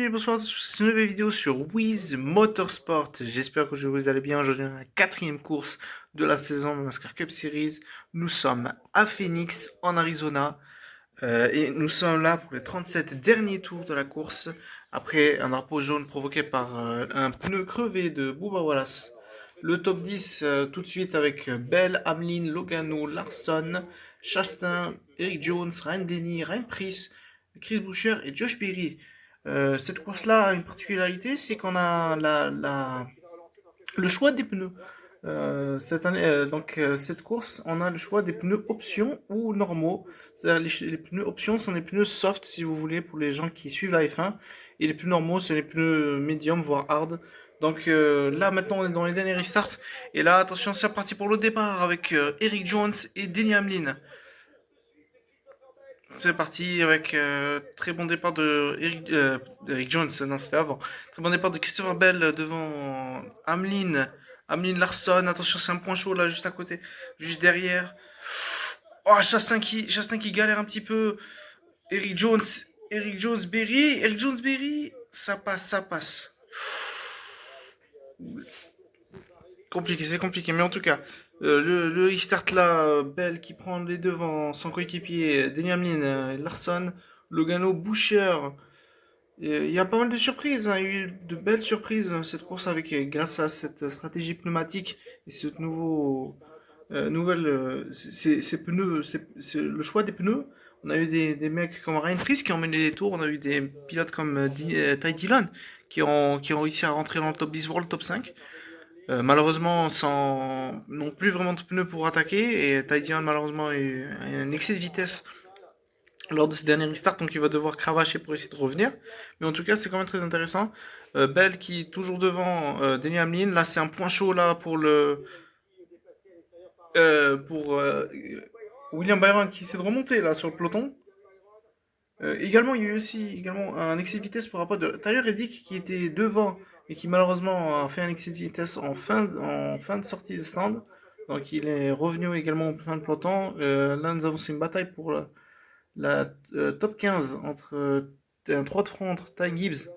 bienvenue, bonsoir à tous, c'est une nouvelle vidéo sur Wiz Motorsport. J'espère que vous allez bien. Aujourd'hui, la quatrième course de la saison de NASCAR Cup Series. Nous sommes à Phoenix, en Arizona, et nous sommes là pour les 37 derniers tours de la course, après un drapeau jaune provoqué par un pneu crevé de Bubba Wallace. Le top 10 tout de suite avec Bell, Hamlin, Logano, Larson, Chastain, Eric Jones, Ryan Blaney, Ryan Preece, Chris Buescher et Josh Berry. Cette course-là a une particularité, c'est qu'on a le choix des pneus. Cette année, cette course, on a le choix des pneus options ou normaux. C'est-à-dire les pneus options sont des pneus soft, si vous voulez, pour les gens qui suivent la F1. Et les pneus normaux, c'est les pneus médium, voire hard. Donc là, maintenant, on est dans les derniers restarts. Et là, attention, c'est reparti pour le départ avec Eric Jones et Denny Hamlin. C'est parti avec très bon départ d'Eric Jones, non c'était avant. Très bon départ de Christopher Bell devant Hamlin. Hamlin Larson, attention c'est un point chaud là juste à côté, juste derrière. Oh Chastain qui galère un petit peu. Eric Jones, Eric Jones Berry, ça passe, ça passe. Compliqué, c'est compliqué, mais en tout cas, le restart là, Bell qui prend les devants, son coéquipier, Denny Hamlin, Larson, Logano, Boucher. Il y a pas mal de surprises, hein. Il y a eu de belles surprises cette course avec, grâce à cette stratégie pneumatique et ce ces pneus, le choix des pneus. On a eu des mecs comme Ryan Preece qui ont mené des tours, on a eu des pilotes comme Ty Dillon qui ont réussi à rentrer dans le top 10 voire le top 5. Malheureusement, sans non plus vraiment de pneus pour attaquer, et Ty Dillon malheureusement a eu un excès de vitesse lors de ce dernier restart, donc il va devoir cravacher pour essayer de revenir. Mais en tout cas, c'est quand même très intéressant. Bell qui est toujours devant Denny Hamlin. Là, c'est un point chaud là pour William Byron qui essaie de remonter là sur le peloton. Également, il y a eu aussi également un excès de vitesse par rapport de Tyler Reddick qui était devant et qui malheureusement a fait un excès de vitesse en fin de sortie de stand. Donc il est revenu également en fin de peloton. Là, nous avons aussi une bataille pour top 15 entre un 3 de front entre Ty Gibbs,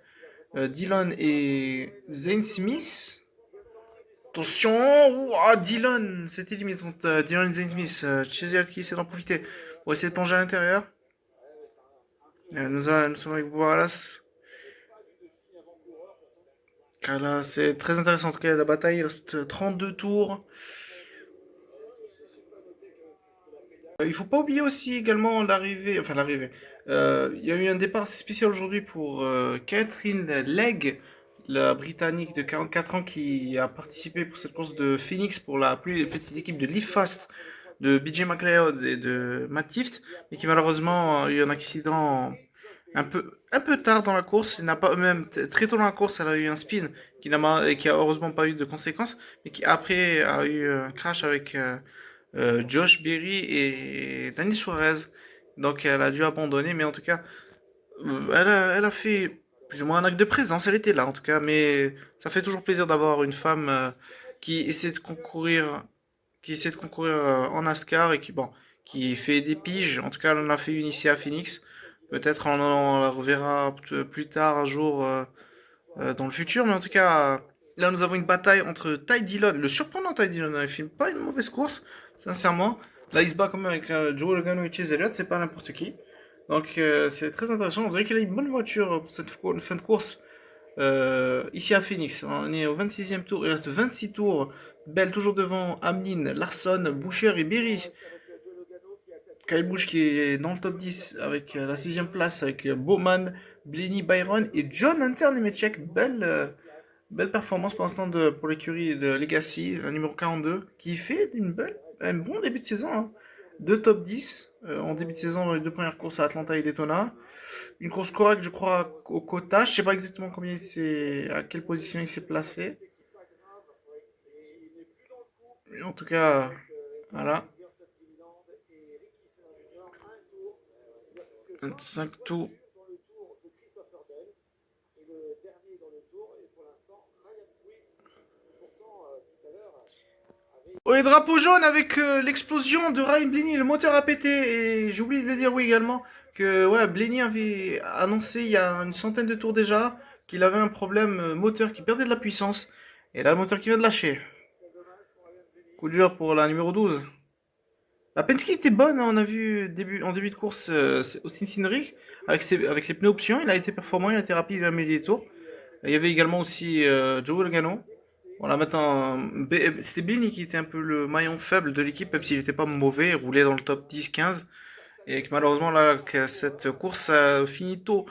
Dillon et Zane Smith. Attention, ouah, Dillon, c'était limite entre Dillon et Zane Smith. Chazelle qui essaie d'en profiter pour essayer de plonger à l'intérieur. Nous sommes avec Wallace. Là, c'est très intéressant en tout cas la bataille. Il reste 32 tours. Il faut pas oublier aussi également l'arrivée. Il y a eu un départ assez spécial aujourd'hui pour Catherine Legg, la Britannique de 44 ans qui a participé pour cette course de Phoenix pour la plus petite équipe de Live Fast de BJ McLeod et de Matt Tifft, mais qui malheureusement a eu un accident un peu tard dans la course. Il n'a pas même très tôt dans la course, elle a eu un spin qui a heureusement pas eu de conséquences, mais qui après a eu un crash avec Josh Berry et Dani Suarez. Donc elle a dû abandonner, mais en tout cas, elle a fait plus ou moins un acte de présence. Elle était là en tout cas, mais ça fait toujours plaisir d'avoir une femme qui essaie de concourir, en NASCAR et qui fait des piges. En tout cas, elle en a fait une ici à Phoenix. Peut-être on la reverra plus tard un jour dans le futur, mais en tout cas, là nous avons une bataille entre Ty Dillon, le surprenant Ty Dillon, il fait pas une mauvaise course, sincèrement. Là, il se bat quand même avec Joe Logano et Chase Elliott, c'est pas n'importe qui. Donc, c'est très intéressant. On dirait qu'il a une bonne voiture pour cette fin de course ici à Phoenix. On est au 26e tour, il reste 26 tours. Bell toujours devant, Hamlin, Larson, Boucher et Berry. Kyle Busch qui est dans le top 10 avec la 6 place avec Bowman, Blaney, Byron et John Hunter Nemechek. Belle performance pour l'instant pour l'écurie de Legacy, le numéro 42, qui fait un bon début de saison, hein. Deux top 10 en début de saison dans les deux premières courses à Atlanta et Daytona. Une course correcte, je crois, au quota. Je sais pas exactement à quelle position il s'est placé. Mais en tout cas, voilà. 25 tours. Oui, Oui, drapeau jaune avec l'explosion de Ryan Blaney, le moteur a pété. Et j'ai oublié de le dire, oui, également, que ouais, Blaney avait annoncé il y a une centaine de tours déjà qu'il avait un problème moteur qui perdait de la puissance. Et là, le moteur qui vient de lâcher. Coup dur pour la numéro 12. La Penske était bonne, hein, on a vu en début de course c'est Austin Cindric avec les pneus options, il a été performant, il a été rapide, il a mis des tours. Il y avait également aussi Joe Logano. Voilà, maintenant, c'était Blaney qui était un peu le maillon faible de l'équipe, même s'il n'était pas mauvais, il roulait dans le top 10-15. Et que malheureusement, là, que cette course a fini tôt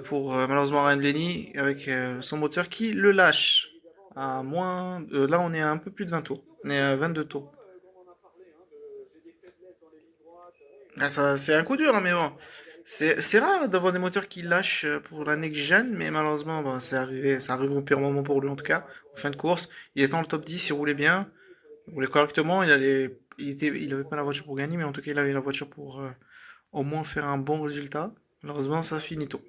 pour malheureusement Ryan Blaney avec son moteur qui le lâche. À moins, là, on est à un peu plus de 20 tours. On est à 22 tours. Ah, ça, c'est un coup dur, hein, mais bon. C'est rare d'avoir des moteurs qui lâchent pour la next-gen, mais malheureusement, bon, c'est arrivé, ça arrive au pire moment pour lui en tout cas, en fin de course. Il était dans le top 10, il roulait bien, il roulait correctement, il avait pas la voiture pour gagner, mais en tout cas, il avait la voiture pour au moins faire un bon résultat. Malheureusement, ça finit tôt.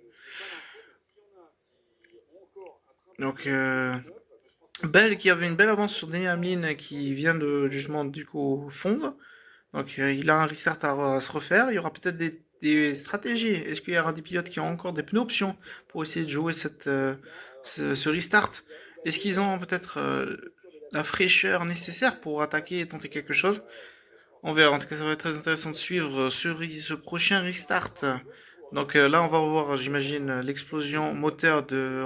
Donc, Bell qui avait une belle avance sur Denny Hamlin qui vient de justement du coup fondre. Donc il a un restart à se refaire. Il y aura peut-être des stratégies. Est-ce qu'il y aura des pilotes qui ont encore des pneus options pour essayer de jouer ce restart? Est-ce qu'ils ont peut-être la fraîcheur nécessaire pour attaquer et tenter quelque chose? On verra. En tout cas, ça va être très intéressant de suivre ce prochain restart. Donc là, on va revoir, j'imagine, l'explosion moteur de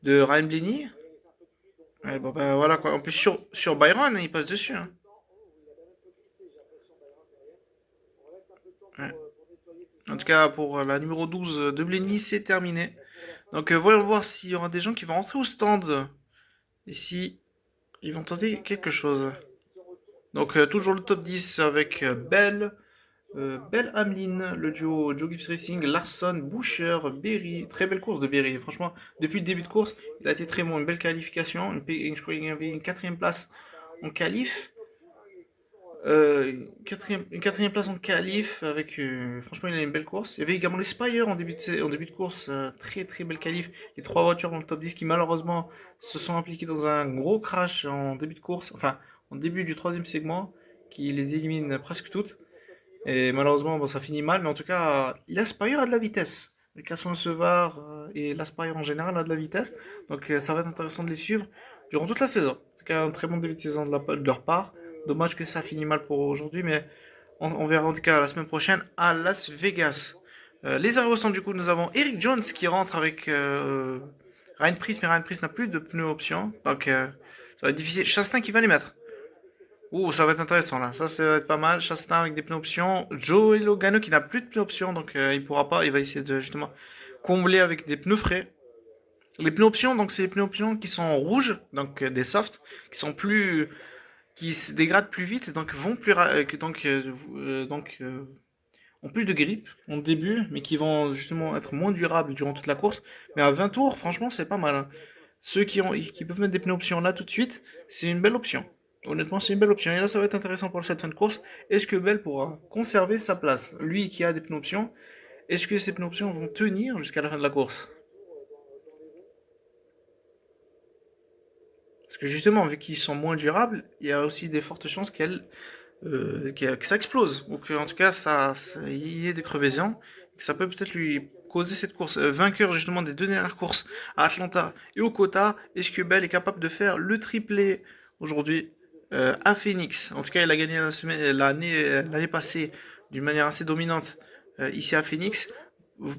Ryan Blaney. Ouais, bon, ben voilà quoi. En plus, sur Byron, il passe dessus, hein. Ouais. En tout cas, pour la numéro 12 de Blenny, c'est terminé. Donc, voyons voir s'il y aura des gens qui vont rentrer au stand et si ils vont tenter quelque chose. Donc, toujours le top 10 avec Bell Hamlin, le duo Joe Gibbs Racing, Larson, Boucher, Berry. Très belle course de Berry. Franchement, depuis le début de course, il a été très bon. Une belle qualification. Je crois qu'il y avait une quatrième place en qualif. Une quatrième place en qualif avec franchement il a une belle course. Il y avait également les Spire en début de course, très très belle qualif. Les trois voitures dans le top 10 qui malheureusement se sont impliquées dans un gros crash en début de course, enfin en début du troisième segment, qui les élimine presque toutes. Et malheureusement bon, ça finit mal, mais en tout cas l'Aspire a de la vitesse. Le Casson Sevar et l'Aspire en général a de la vitesse, donc ça va être intéressant de les suivre durant toute la saison. En tout cas un très bon début de saison de leur part. Dommage que ça finit mal pour aujourd'hui, mais on verra en tout cas la semaine prochaine à Las Vegas. Les arrêts au stand, du coup, nous avons Eric Jones qui rentre avec Ryan Priest, mais Ryan Priest n'a plus de pneus option, donc ça va être difficile. Chastain qui va les mettre. Ouh, ça va être intéressant là, ça va être pas mal. Chastain avec des pneus options. Joey Logano qui n'a plus de pneus option, donc il pourra pas, il va essayer de justement combler avec des pneus frais. Les pneus options, donc c'est les pneus options qui sont rouges, donc des softs, qui sont plus qui se dégradent plus vite, donc vont plus ont plus de grippe en début, mais qui vont justement être moins durables durant toute la course. Mais à 20 tours, franchement, c'est pas mal, hein. Ceux qui peuvent mettre des pneus options là tout de suite, c'est une belle option. Honnêtement, c'est une belle option. Et là, ça va être intéressant pour cette fin de course. Est-ce que Bell pourra conserver sa place? Lui qui a des pneus options, est-ce que ces pneus options vont tenir jusqu'à la fin de la course? Parce que justement, vu qu'ils sont moins durables, il y a aussi des fortes chances que ça explose. Ou que, en tout cas, il y ait des crevaisons. Que ça peut peut-être lui causer cette course. Vainqueur justement des deux dernières courses à Atlanta et au Kota, est-ce que Bell est capable de faire le triplé aujourd'hui à Phoenix? En tout cas, il a gagné l'année passée d'une manière assez dominante ici à Phoenix.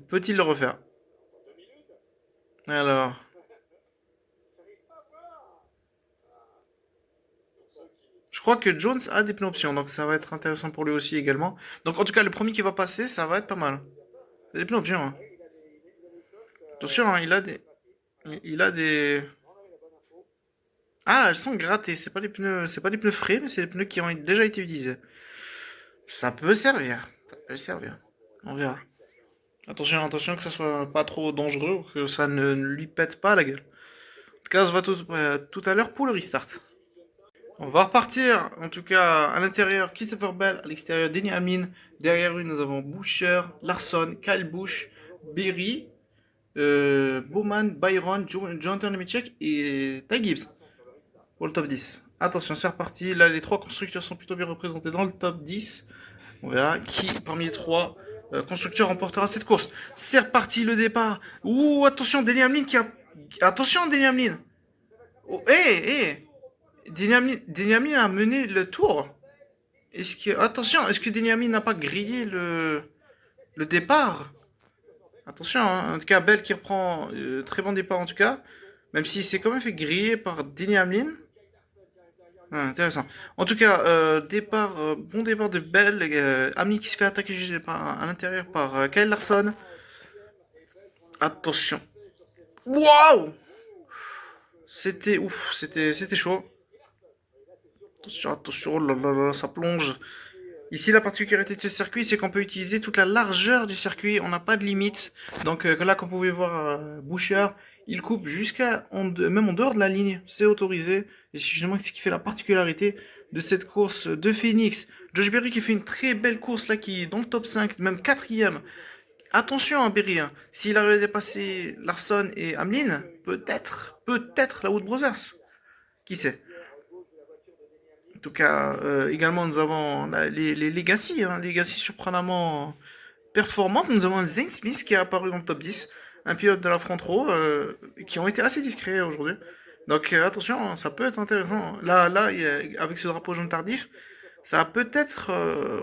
Peut-il le refaire? Alors, je crois que Jones a des pneus options, donc ça va être intéressant pour lui aussi également. Donc en tout cas, le premier qui va passer, ça va être pas mal. C'est des pneus options, hein. Attention, hein, il a des. Ah, elles sont grattées. C'est pas des pneus frais, mais c'est des pneus qui ont déjà été utilisés. Ça peut servir. Ça peut servir. On verra. Attention, attention que ça soit pas trop dangereux ou que ça ne lui pète pas la gueule. En tout cas, on se voit tout à l'heure pour le restart. On va repartir, en tout cas, à l'intérieur, Christopher Bell, à l'extérieur, Denny Hamlin. Derrière lui, nous avons Boucher, Larson, Kyle Busch, Berry, Bowman, Byron, Jonathan Nemechek et Ty Gibbs pour le top 10. Attention, c'est reparti. Là, les trois constructeurs sont plutôt bien représentés dans le top 10. On verra qui, parmi les trois constructeurs, remportera cette course. C'est reparti, le départ. Ouh, attention, Denny Hamlin qui a... Attention, Denny Hamlin. Oh, Denny Hamlin a mené le tour. Attention, est-ce que Denny Hamlin n'a pas grillé le départ? Attention, hein. En tout cas, Bell qui reprend très bon départ en tout cas. Même s'il s'est quand même fait griller par Denny Hamlin. Intéressant. En tout cas, bon départ de Bell. Hamlin qui se fait attaquer juste à l'intérieur par Kyle Larson. Attention. Waouh! C'était chaud. Attention, oh là là là, ça plonge. Ici, la particularité de ce circuit, c'est qu'on peut utiliser toute la largeur du circuit. On n'a pas de limite. Donc là, comme vous pouvez voir, Bouchard, il coupe même en dehors de la ligne. C'est autorisé. Et c'est justement ce qui fait la particularité de cette course de Phoenix. Josh Berry qui fait une très belle course là, qui est dans le top 5, même quatrième. Attention, hein, Berry. Hein. S'il arrive à dépasser Larson et Hamlin, peut-être la Wood Brothers. Qui sait? En tout cas, également, nous avons les Legacy, hein, Legacy surprenamment performantes. Nous avons Zane Smith qui est apparu dans le top 10, un pilote de la front row, qui ont été assez discrets aujourd'hui. Donc attention, hein, ça peut être intéressant. Là, avec ce drapeau jaune tardif, ça va peut-être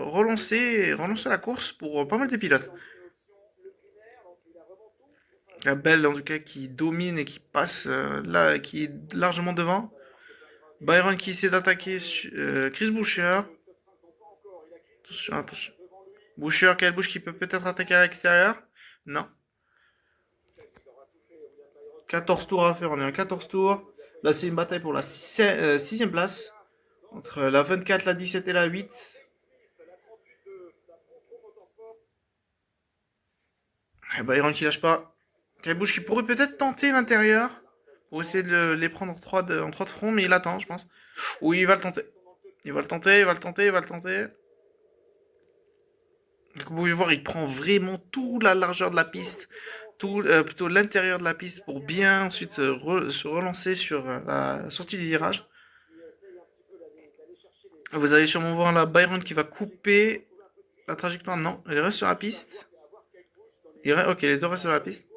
relancer la course pour pas mal de pilotes. La Belle, en tout cas, qui domine et qui passe là, qui est largement devant. Byron qui essaie d'attaquer Chris Boucher. Attention. Boucher, quelle bouche qui peut peut-être attaquer à l'extérieur? Non. 14 tours à faire, on est à 14 tours. Là, c'est une bataille pour la 6ème place. Entre la 24, la 17 et la 8. Et Byron qui lâche pas. Quelle bouche qui pourrait peut-être tenter l'intérieur. Pour essayer de les prendre en 3 de front, mais il attend, je pense. Oui, il va le tenter. Il va le tenter. Donc, vous pouvez voir, il prend vraiment toute la largeur de la piste, plutôt l'intérieur de la piste pour bien ensuite se relancer sur la sortie du virage. Vous allez sûrement voir là Byron qui va couper la trajectoire. Non, il reste sur la piste. Ok, les deux restent sur la piste.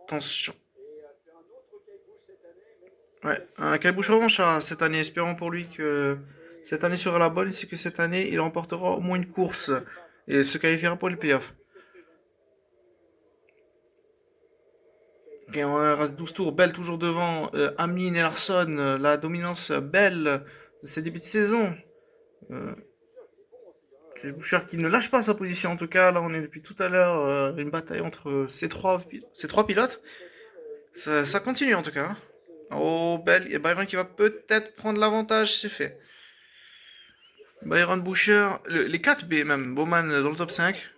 Attention. Ouais, un Caibouche revanche cette année. Espérons pour lui que cette année sera la bonne, c'est que cette année il remportera au moins une course et se qualifiera pour les playoffs. Ok, on reste 12 tours. Bell toujours devant. Hamlin et Larson, la dominance Bell de ces débuts de saison. Chris Boucher qui ne lâche pas sa position en tout cas. Là, on est depuis tout à l'heure une bataille entre ces trois pilotes. Ça continue en tout cas. Hein. Oh, Bell et Byron qui va peut-être prendre l'avantage, c'est fait. Byron Boucher, les 4 B même, Bowman dans le top 5.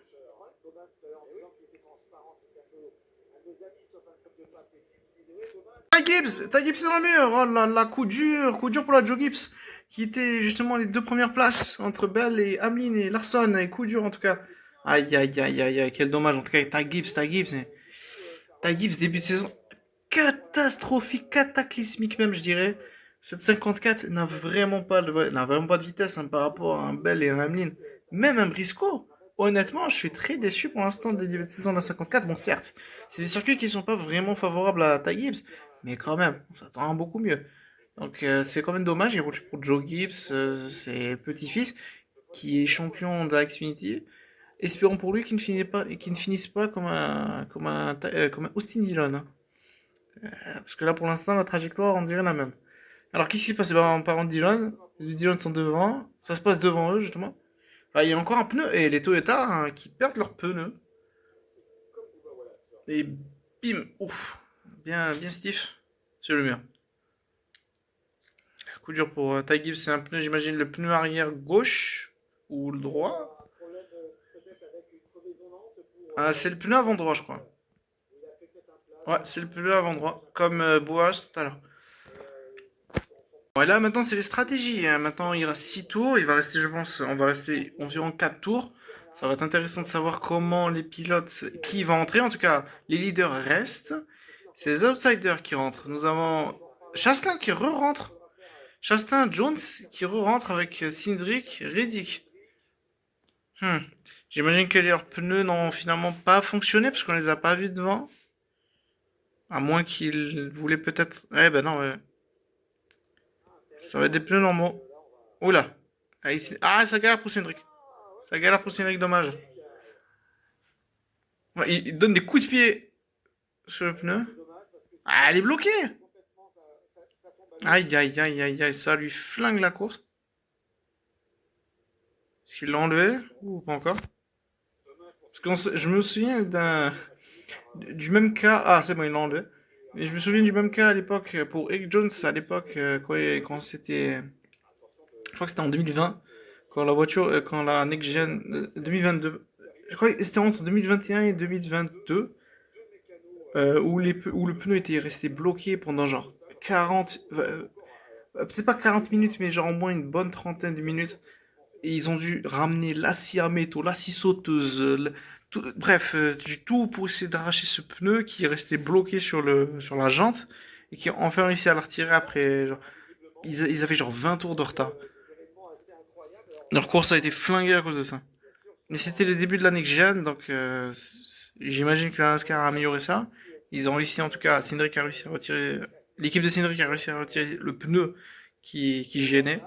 Ty Gibbs est dans le mur. Oh là là, coup dur pour la Joe Gibbs, qui était justement les deux premières places entre Bell et Hamlin et Larson. Et coup dur en tout cas. Aïe aïe aïe aïe aïe, quel dommage en tout cas. Ty Gibbs, début de saison catastrophique, cataclysmique même je dirais. Cette 54 n'a vraiment pas de vitesse hein, par rapport à un Bell et un Hamlin. Même un Briscoe. Honnêtement, je suis très déçu pour l'instant des débuts de saison de la 54. Bon, certes, c'est des circuits qui sont pas vraiment favorables à Ty Gibbs, mais quand même, on s'attend à beaucoup mieux. Donc c'est quand même dommage, il roule pour Joe Gibbs, ses petits-fils, qui est champion de la Xfinity. Espérons pour lui qu'il ne finisse pas comme un Austin Dillon. Hein. Parce que là, pour l'instant, la trajectoire, on dirait la même. Alors, qu'est-ce qui se passe en parlant de Dillon, les Dillon sont devant, ça se passe devant eux, justement. Ah, il y a encore un pneu, et les Toyota hein, qui perdent leur pneu. Et bim, ouf, bien stiff sur le mur. Coup dur pour Ty Gibbs, c'est un pneu, j'imagine, le pneu arrière gauche ou le droit. Ah, c'est le pneu avant droit, je crois. Ouais, c'est le pneu avant droit, comme Boas tout à l'heure. Bon, et là, maintenant, c'est les stratégies. Hein. Maintenant, il reste 6 tours. Il va rester, je pense, on va rester environ 4 tours. Ça va être intéressant de savoir comment les pilotes, qui va entrer. En tout cas, les leaders restent. C'est les outsiders qui rentrent. Nous avons Chastain qui re-rentre. Chastain Jones qui re-rentre avec Cindric Reddick. Hmm. J'imagine que leurs pneus n'ont finalement pas fonctionné parce qu'on les a pas vus devant. À moins qu'ils voulaient peut-être. Eh ben non, ouais. Ça va être des pneus normaux. Oula. Ah, ça galère pour Cindric. Ça galère pour Cindric, dommage. Ouais, il donne des coups de pied sur le pneu. Ah, elle est bloquée. Aïe, aïe, aïe, aïe, aïe. Ça lui flingue la course. Est-ce qu'il l'a enlevé ou pas encore? Parce que je me souviens du même cas. Ah, c'est bon, il l'a enlevé. Et je me souviens du même cas à l'époque pour Eric Jones, à l'époque, quand c'était. Je crois que c'était en 2020, quand la voiture, quand la Next Gen 2022. Je crois que c'était entre 2021 et 2022, où le pneu était resté bloqué pendant genre 40. Peut-être pas 40 minutes, mais genre au moins une bonne trentaine de minutes. Et ils ont dû ramener la scie à métaux, la scie sauteuse, bref, du tout pour essayer d'arracher ce pneu qui est resté bloqué sur la jante et qui ont enfin réussi à la retirer après. Genre, ils avaient genre 20 tours de retard. Leur course a été flinguée à cause de ça. Mais c'était le début de la Next Gen, donc j'imagine que la NASCAR a amélioré ça. Ils ont réussi, en tout cas, Cindric a réussi à retirer. L'équipe de Cindric a réussi à retirer le pneu qui gênait.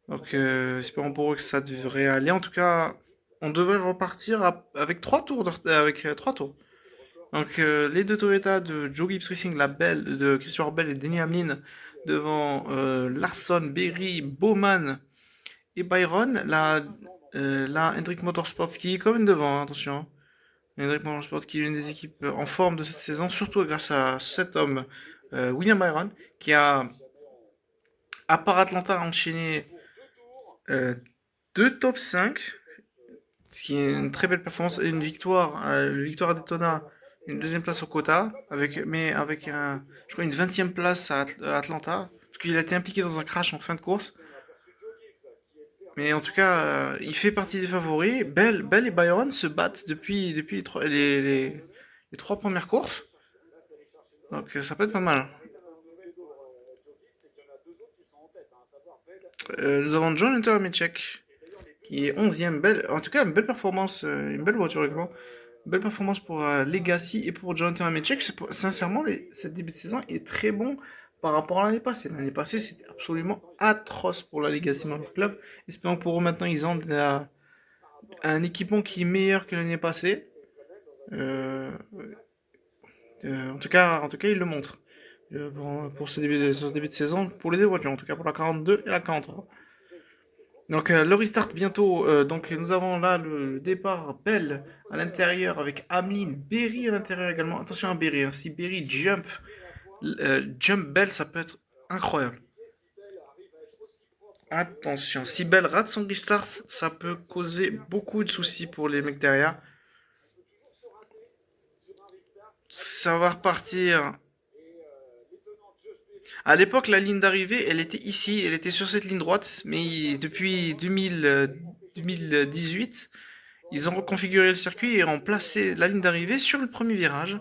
Donc, espérons pour eux que ça devrait aller. En tout cas, on devrait repartir avec 3 tours. Avec 3 tours. Donc, les deux Toyota de Joe Gibbs Racing, la Belle, de Christopher Bell et Denny Hamlin, devant Larson, Berry, Bowman et Byron. La Hendrick Motorsports qui est quand même devant, hein, attention. Hendrick Motorsports qui est une des équipes en forme de cette saison, surtout grâce à cet homme, William Byron, qui a, à part Atlanta, enchaîné euh, 2 top 5, ce qui est une très belle performance, et une victoire à Daytona, une deuxième place au quota, mais avec je crois une 20e place à Atlanta, parce qu'il a été impliqué dans un crash en fin de course. Mais en tout cas, il fait partie des favoris. Bell et Byron se battent depuis les 3 premières courses. Donc ça peut être pas mal. Nous avons John Hunter Mechek, qui est 11e. En tout cas, une belle performance, une belle voiture également. Belle performance pour Legacy et pour Jonathan Hametiek. Sincèrement, cette début de saison est très bon par rapport à l'année passée. L'année passée, c'était absolument atroce pour la Legacy Motor Club. Espérons pour eux maintenant, ils ont un équipement qui est meilleur que l'année passée. Euh, en tout cas, ils le montrent. Pour ce début de saison, pour les deux voitures, en tout cas pour la 42 et la 43. Donc le restart bientôt. Donc nous avons là le départ Bell à l'intérieur avec Hamlin, Berry à l'intérieur également. Attention à Berry, hein. Si Berry jump Bell, ça peut être incroyable. Attention, si Bell rate son restart, ça peut causer beaucoup de soucis pour les mecs derrière. Ça va repartir. À l'époque, la ligne d'arrivée, elle était ici, elle était sur cette ligne droite, mais depuis 2018, ils ont reconfiguré le circuit et ont placé la ligne d'arrivée sur le premier virage.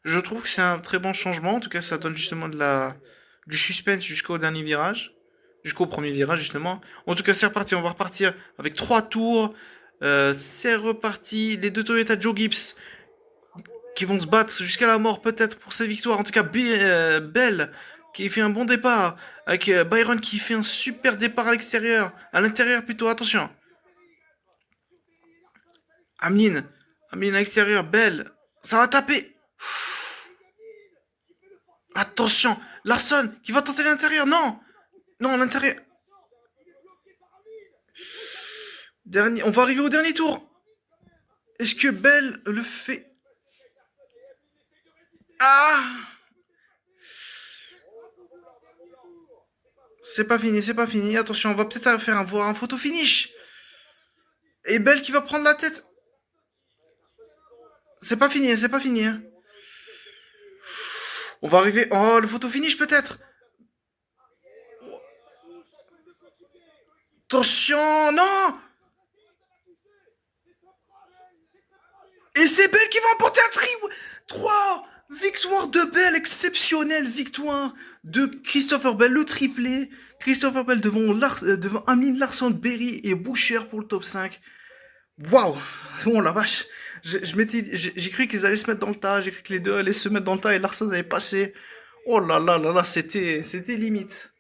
Je trouve que c'est un très bon changement. En tout cas, ça donne justement du suspense jusqu'au dernier virage. Jusqu'au premier virage, justement. En tout cas, c'est reparti. On va repartir avec 3 tours. C'est reparti. Les deux Toyota Joe Gibbs qui vont se battre jusqu'à la mort, peut-être, pour cette victoire. En tout cas, Bell qui fait un bon départ. Avec Byron qui fait un super départ à l'extérieur. À l'intérieur plutôt, attention. Hamlin. Hamlin à l'extérieur. Bell. Ça va taper. Attention, Larson qui va tenter l'intérieur. Non, non, l'intérieur. On va arriver au dernier tour. Est-ce que Bell le fait? Ah, c'est pas fini, c'est pas fini. Attention, on va peut-être voir un photo finish. Et Bell qui va prendre la tête. C'est pas fini, c'est pas fini. Hein. On va arriver. Oh, le photo finish peut-être. Attention, non. Et c'est Bell qui va emporter un tri. 3, Victoire de Bell, exceptionnelle victoire de Christopher Bell, le triplé. Christopher Bell devant Amin Larsson, Berry et Boucher pour le top 5. Waouh! Oh la vache! J'ai cru qu'ils allaient se mettre dans le tas, j'ai cru que les deux allaient se mettre dans le tas et Larsson allait passer. Oh là là là là, c'était limite.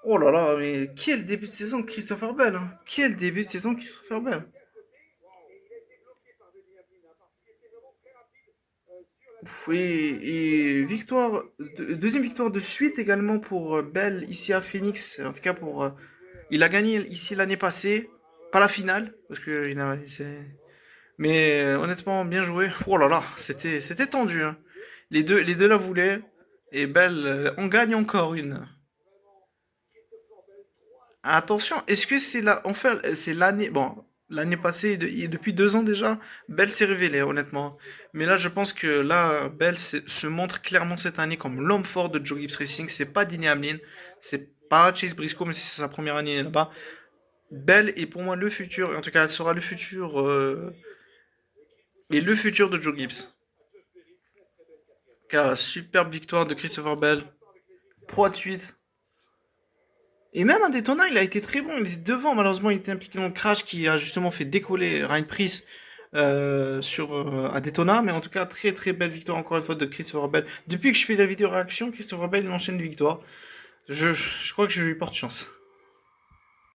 Oh là là, mais quel début de saison de Christopher Bell, hein. Quel début de saison de Christopher Bell. Oui, et deuxième victoire de suite également pour Bell ici à Phoenix. En tout cas il a gagné ici l'année passée, pas la finale parce que mais honnêtement bien joué. Oh là là, c'était tendu, hein. Les deux la voulaient et Bell en gagne encore une. Attention, est-ce que c'est c'est l'année, bon, l'année passée, depuis 2 ans déjà, Bell s'est révélé, honnêtement. Mais là, je pense que là, Bell se montre clairement cette année comme l'homme fort de Joe Gibbs Racing. C'est pas Denny Hamlin, c'est pas Chase Briscoe, mais c'est sa première année là-bas. Bell est pour moi le futur, en tout cas, elle sera le futur, et le futur de Joe Gibbs. Car superbe victoire de Christopher Bell, 3 de suite. Et même à Daytona, il a été très bon. Il était devant. Malheureusement, il était impliqué dans le crash qui a justement fait décoller Ryan Preece à Daytona. Mais en tout cas, très très belle victoire encore une fois de Christopher Bell. Depuis que je fais la vidéo réaction, Christopher Bell il enchaîne les victoires. Je crois que je lui porte chance.